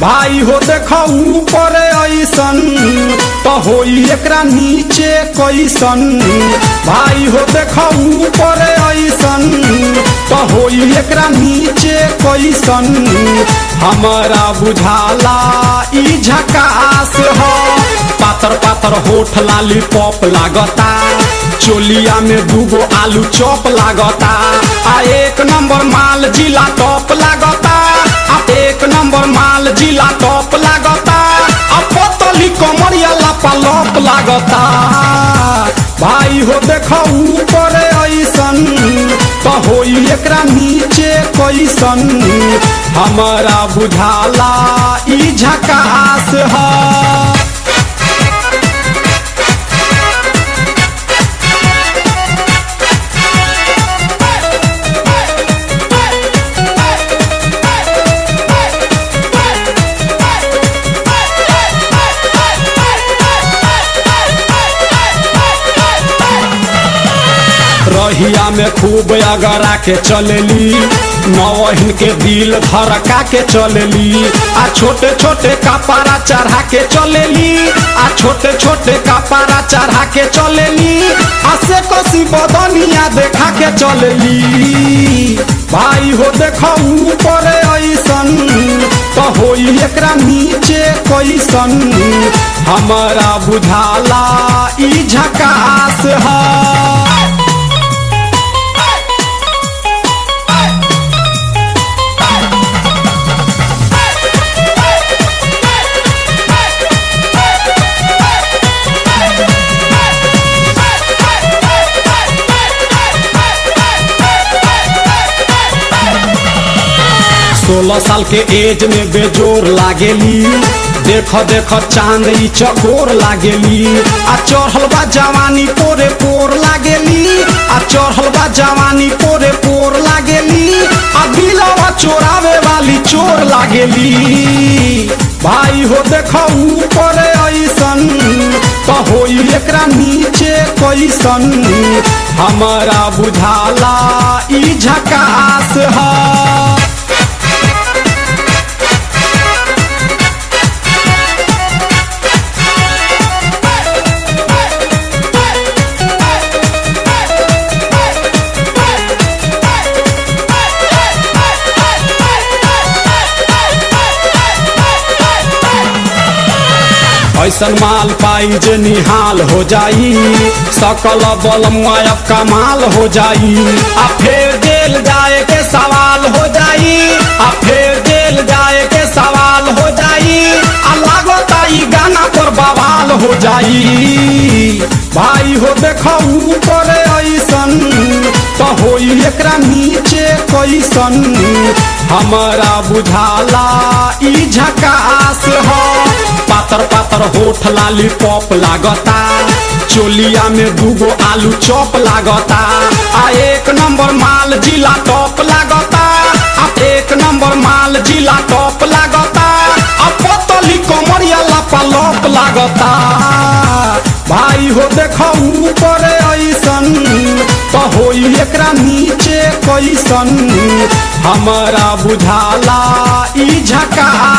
भाई हो देखो ऊपर ऐसन तो होई एकरा नीचे कैसन। भाई हो देखो ऊपर ऐसन तो होई एकरा नीचे कैसन। हमारा बुझाला ई झकास हो। पातर पातर होठ लाली पॉप लागता, चोलिया में दूगो आलू चॉप लागता। आ एक नंबर माल जिला टॉप लागता, आ एक नंबर माल जिला टॉप लागता। आ पतली कमरिया लापालॉप लागता। भाई हो देखो ऊपर ऐसन तो होई एकरा नीचे कैसन। हमारा बुझाला ई झकास है। रहिया में खूब अगरा के चलेली, नौहिन के दिल धड़का के चलेली। आ छोटे छोटे कपड़ा चढ़ा के चलेली, आ छोटे छोटे कपड़ा चढ़ा के चलेली। आ से कसी बदनिया देखा के चलेली। भाई हो देखो ऊपर ऐसन तो होई एकरा नीचे कैसन। हमारा बुझाला ई झकास है। सोलह साल के एज में बेजोर लागेली, देखो देखो चांद ई चकोर लागेली। आ चढ़ल बा जवानी पोरे पोर लागेली, आ चढ़ल बा जवानी पोरे पोर लागेली। आ दिलवा चोरावे वाली चोर लागेली। भाई हो देखो ऊपर ऐसन तो होई एकरा नीचे कैसन। हमारा बुझाला ई झकास है। ऐसन माल पाई जे निहाल हो जाई, सकल बल मुआयब कमाल हो जाई। आ फिर जेल जाए के सवाल हो जाई, आ फिर जेल जाए के सवाल हो जाई। आ लागता ई गाना पर बवाल हो जाई। भाई हो देखो ऊपर ऐसन तो होई एकरा नीचे कैसन। हमारा बुझाला ई झकास है। पातर पातर होठ लाली पॉप लागता, चोलिया में दूगो आलू चॉप लागता। आ एक नंबर माल जिला टॉप लागता, आ एक नंबर माल जिला टॉप लागता। आ पतली कमरिया लापालॉप लागता। भाई हो देखो ऊपर ऐसन तो होई एकरा नीचे कैसन। हमारा बुझाला ई झकास